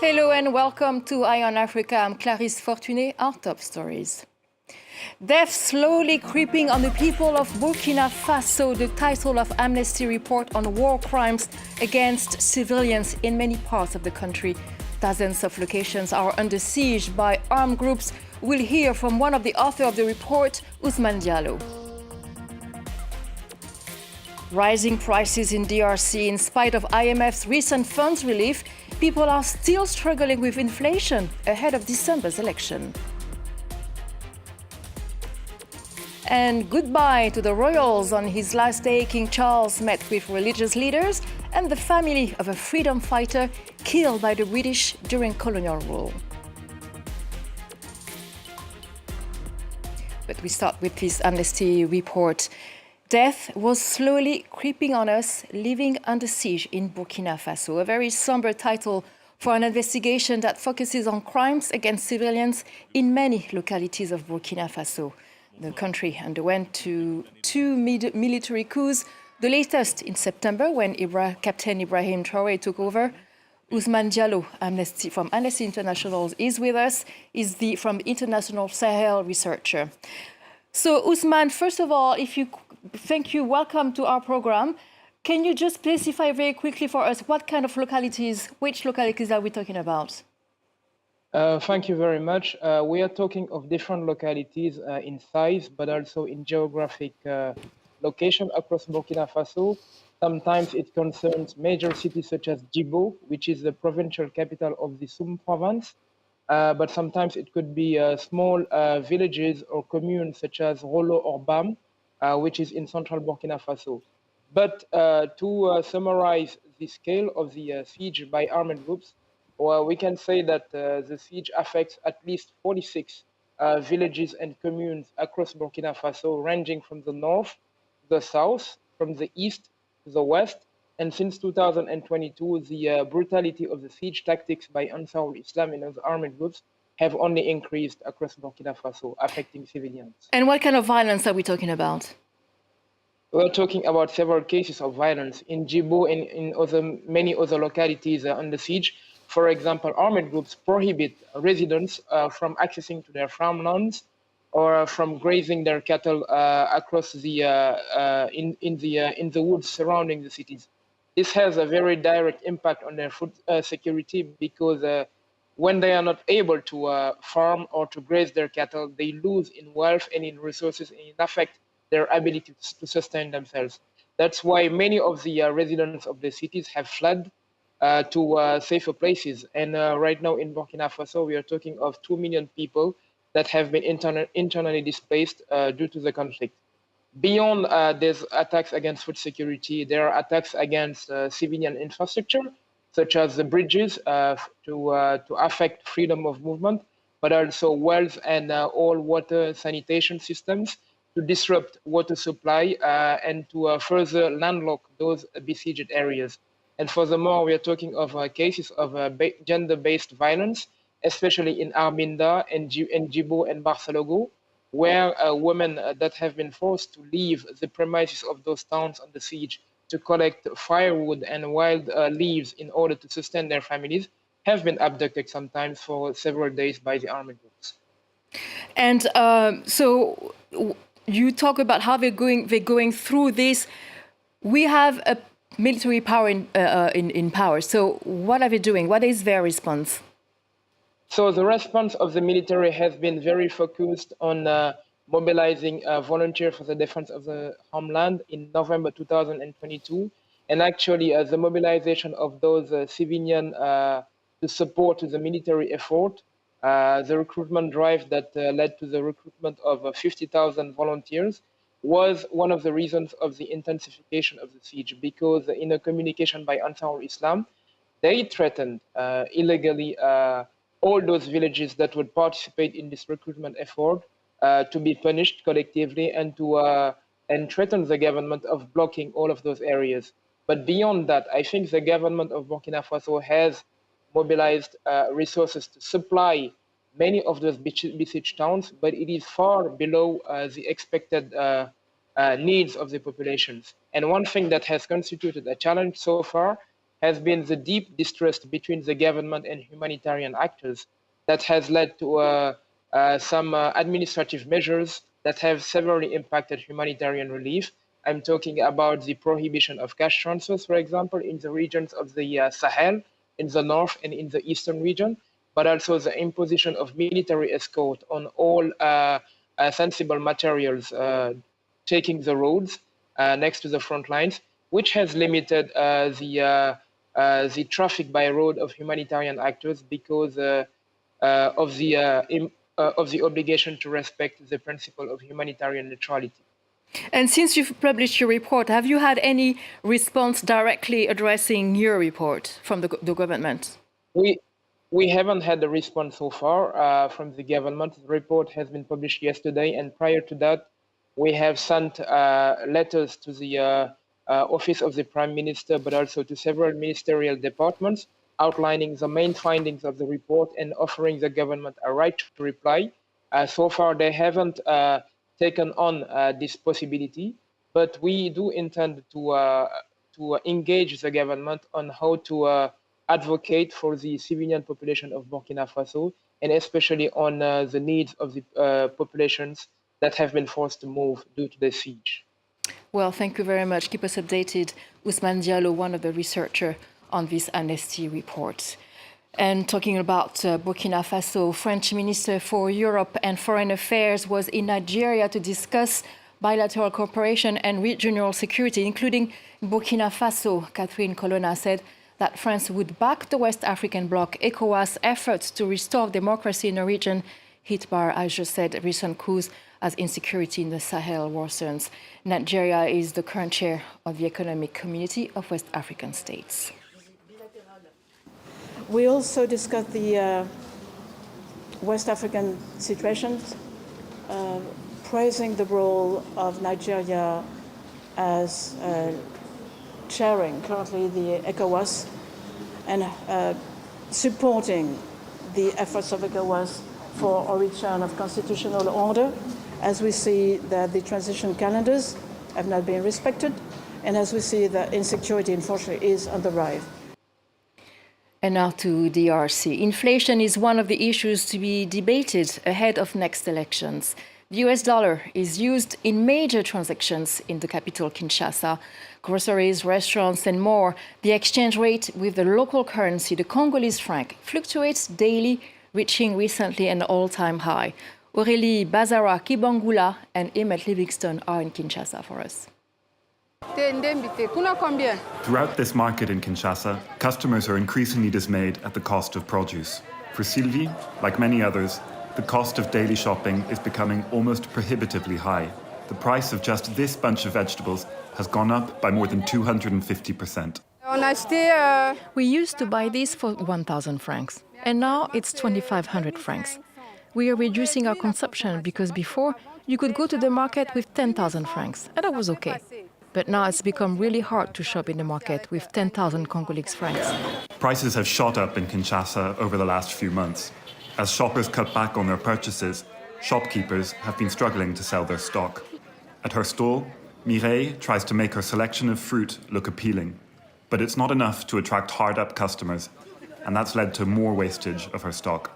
Hello and welcome to Eye on Africa. I'm Clarisse Fortuné. Our top stories. Death slowly creeping on the people of Burkina Faso, the title of Amnesty report on war crimes against civilians in many parts of the country. Dozens of locations are under siege by armed groups. We'll hear from one of the authors of the report, Ousmane Diallo. Rising prices in DRC. In spite of IMF's recent funds relief, people are still struggling with inflation ahead of December's election. And goodbye to the royals. On his last day, King Charles met with religious leaders and the family of a freedom fighter killed by the British during colonial rule. But we start with this Amnesty report. Death was slowly creeping on us, living under siege in Burkina Faso. A very somber title for an investigation that focuses on crimes against civilians in many localities of Burkina Faso. The country underwent two military coups, the latest in September when Captain Ibrahim Traoré took over. Ousmane Diallo from Amnesty International is with us, from International Sahel researcher. So Ousmane, first of all, thank you. Welcome to our program. Can you just specify very quickly for us which localities are we talking about? Thank you very much. We are talking of different localities in size, but also in geographic location across Burkina Faso. Sometimes it concerns major cities such as Djibo, which is the provincial capital of the Soum province. But sometimes it could be small villages or communes such as Rolo or Bam, which is in central Burkina Faso. But to summarize the scale of the siege by armed groups, well, we can say that the siege affects at least 46 villages and communes across Burkina Faso, ranging from the north to the south, from the east to the west. And since 2022, the brutality of the siege tactics by Ansar Islam and other armed groups have only increased across Burkina Faso, affecting civilians. And what kind of violence are we talking about? We're talking about several cases of violence in Djibo and in many other localities under siege. For example, armed groups prohibit residents from accessing to their farmlands or from grazing their cattle across the in the woods surrounding the cities. This has a very direct impact on their food security because when they are not able to farm or to graze their cattle, they lose in wealth and in resources, and it affects their ability to sustain themselves. That's why many of the residents of the cities have fled to safer places. And right now in Burkina Faso, we are talking of 2 million people that have been internally displaced due to the conflict. Beyond these attacks against food security, there are attacks against civilian infrastructure, such as the bridges to affect freedom of movement, but also wells and all water sanitation systems to disrupt water supply and to further landlock those besieged areas. And furthermore, we are talking of cases of gender-based violence, especially in Arbinda and Djibo and Barcelogo, where women that have been forced to leave the premises of those towns under siege to collect firewood and wild leaves in order to sustain their families have been abducted sometimes for several days by the armed groups. And so you talk about how they're going through this. We have a military power in power. So what are they doing? What is their response? So the response of the military has been very focused on mobilizing volunteers for the defense of the homeland in November 2022. And actually, the mobilization of those civilian to support the military effort, the recruitment drive that led to the recruitment of 50,000 volunteers, was one of the reasons of the intensification of the siege, because in a communication by Ansar Islam, they threatened illegally all those villages that would participate in this recruitment effort to be punished collectively and threaten the government of blocking all of those areas. But beyond that, I think the government of Burkina Faso has mobilized resources to supply many of those besieged towns, but it is far below the expected needs of the populations. And one thing that has constituted a challenge so far has been the deep distrust between the government and humanitarian actors that has led to some administrative measures that have severely impacted humanitarian relief. I'm talking about the prohibition of cash transfers, for example, in the regions of the Sahel, in the north and in the eastern region, but also the imposition of military escort on all sensible materials taking the roads next to the front lines, which has limited the traffic by road of humanitarian actors because of the obligation to respect the principle of humanitarian neutrality. And since you've published your report, have you had any response directly addressing your report from the government? We haven't had a response so far from the government. The report has been published yesterday, and prior to that, we have sent letters to the Office of the Prime Minister, but also to several ministerial departments, outlining the main findings of the report and offering the government a right to reply. So far, they haven't taken on this possibility, but we do intend to engage the government on how to advocate for the civilian population of Burkina Faso, and especially on the needs of the populations that have been forced to move due to the siege. Well, thank you very much. Keep us updated. Ousmane Diallo, one of the researchers on this Amnesty report. And talking about Burkina Faso, French Minister for Europe and Foreign Affairs was in Nigeria to discuss bilateral cooperation and regional security, including Burkina Faso. Catherine Colonna said that France would back the West African bloc ECOWAS efforts to restore democracy in a region hit by, as you said, recent coups as insecurity in the Sahel worsens. Nigeria is the current chair of the Economic Community of West African States. We also discussed the West African situation, praising the role of Nigeria as chairing currently the ECOWAS and supporting the efforts of ECOWAS for a return of constitutional order, as we see that the transition calendars have not been respected, and as we see that insecurity, unfortunately, is on the rise. And now to DRC. Inflation is one of the issues to be debated ahead of next elections. The US dollar is used in major transactions in the capital, Kinshasa. Groceries, restaurants, and more. The exchange rate with the local currency, the Congolese franc, fluctuates daily, reaching recently an all-time high. Aurélie Bazara Kibangula and Emmett Livingston are in Kinshasa for us. Throughout this market in Kinshasa, customers are increasingly dismayed at the cost of produce. For Sylvie, like many others, the cost of daily shopping is becoming almost prohibitively high. The price of just this bunch of vegetables has gone up by more than 250%. We used to buy these for 1,000 francs, and now it's 2,500 francs. We are reducing our consumption because before you could go to the market with 10,000 francs, and that was okay. But now it's become really hard to shop in the market with 10,000 Congolese francs. Prices have shot up in Kinshasa over the last few months. As shoppers cut back on their purchases, shopkeepers have been struggling to sell their stock. At her stall, Mireille tries to make her selection of fruit look appealing. But it's not enough to attract hard-up customers, and that's led to more wastage of her stock.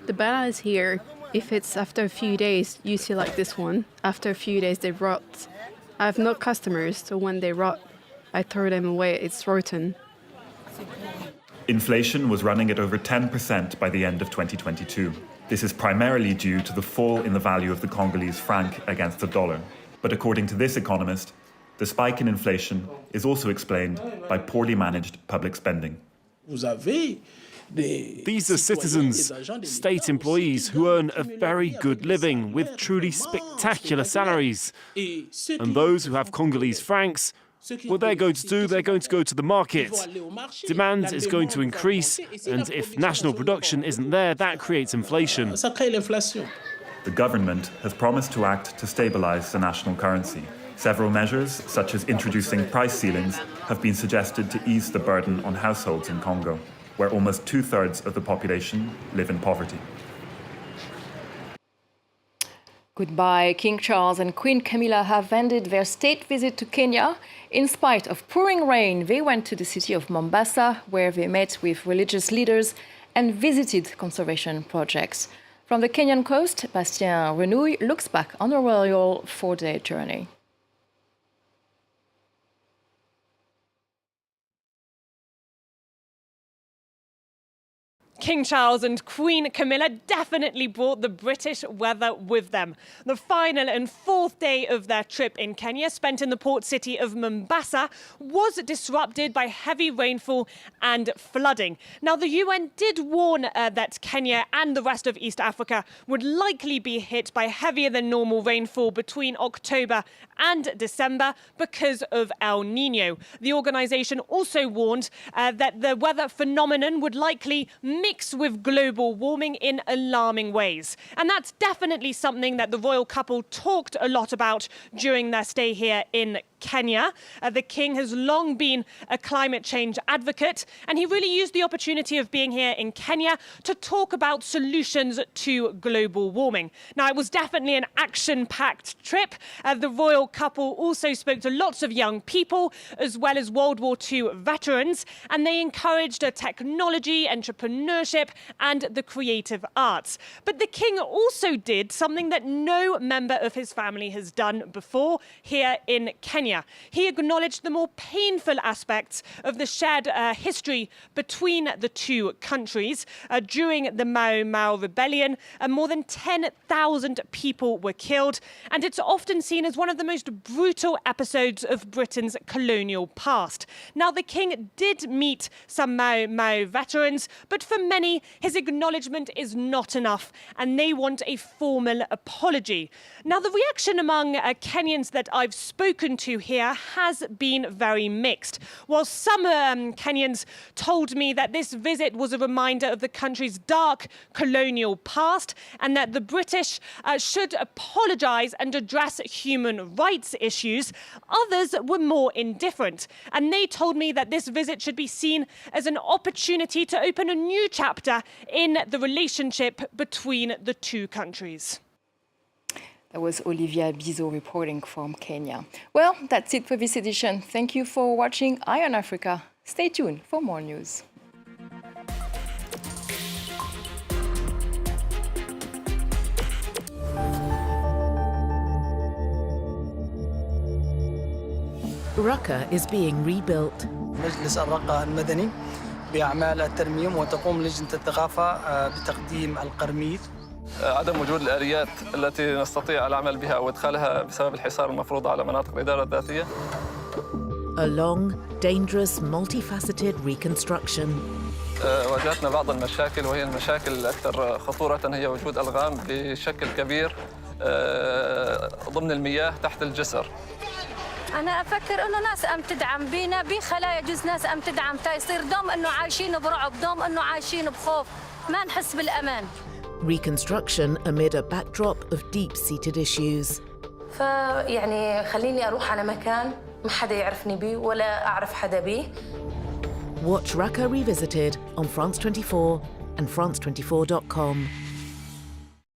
The balance here, if it's after a few days, you see like this one. After a few days, they rot. I have no customers, so when they rot, I throw them away. It's rotten. Inflation was running at over 10% by the end of 2022. This is primarily due to the fall in the value of the Congolese franc against the dollar. But according to this economist, the spike in inflation is also explained by poorly managed public spending. These are citizens, state employees who earn a very good living with truly spectacular salaries. And those who have Congolese francs, what they're going to do, they're going to go to the market. Demand is going to increase, and if national production isn't there, that creates inflation. The government has promised to act to stabilize the national currency. Several measures, such as introducing price ceilings, have been suggested to ease the burden on households in Congo, where almost 2/3 of the population live in poverty. Goodbye. King Charles and Queen Camilla have ended their state visit to Kenya. In spite of pouring rain, they went to the city of Mombasa, where they met with religious leaders and visited conservation projects. From the Kenyan coast, Bastien Renouille looks back on a royal 4-day journey. King Charles and Queen Camilla definitely brought the British weather with them. The final and 4th day of their trip in Kenya, spent in the port city of Mombasa, was disrupted by heavy rainfall and flooding. Now, the UN did warn that Kenya and the rest of East Africa would likely be hit by heavier than normal rainfall between October and December because of El Nino. The organisation also warned that the weather phenomenon would likely mix with global warming in alarming ways. And that's definitely something that the royal couple talked a lot about during their stay here in Kenya. The king has long been a climate change advocate, and he really used the opportunity of being here in Kenya to talk about solutions to global warming. Now, it was definitely an action-packed trip. The royal couple also spoke to lots of young people, as well as World War II veterans, and they encouraged technology, entrepreneurship, and the creative arts. But the king also did something that no member of his family has done before here in Kenya. He acknowledged the more painful aspects of the shared history between the two countries. During the Mau Mau rebellion, more than 10,000 people were killed, and it's often seen as one of the most brutal episodes of Britain's colonial past. Now, the king did meet some Mau Mau veterans, but for many, his acknowledgement is not enough, and they want a formal apology. Now, the reaction among Kenyans that I've spoken to here has been very mixed. While some Kenyans told me that this visit was a reminder of the country's dark colonial past and that the British should apologise and address human rights issues, others were more indifferent. And they told me that this visit should be seen as an opportunity to open a new chapter in the relationship between the two countries. That was Olivia Bizot reporting from Kenya. Well, that's it for this edition. Thank you for watching Eye on Africa. Stay tuned for more news. Raqqa is being rebuilt. مجلس الرقة المدني بأعمال الترميم وتقوم لجنة الثقافة بتقديم القرميد. عدم وجود الآليات التي نستطيع العمل بها وإدخالها بسبب الحصار المفروض على مناطق الإدارة الذاتية. A long, dangerous, multifaceted reconstruction. واجهتنا بعض المشاكل، وهي المشاكل الأكثر خطورة هي وجود ألغام بشكل كبير ضمن المياه تحت الجسر. أنا أفكر إنه ناس أم تدعم بينا بخلايا يجوز ناس أم تدعم يصير دوم إنه عايشين برعب، دوم إنه عايشين بخوف، ما نحس بالأمان. Reconstruction amid a backdrop of deep-seated issues. فيعني خليني أروح على مكان ما حدا يعرفني بيه ولا أعرف حدا بيه. Watch Raqqa Revisited on France 24 and France24.com.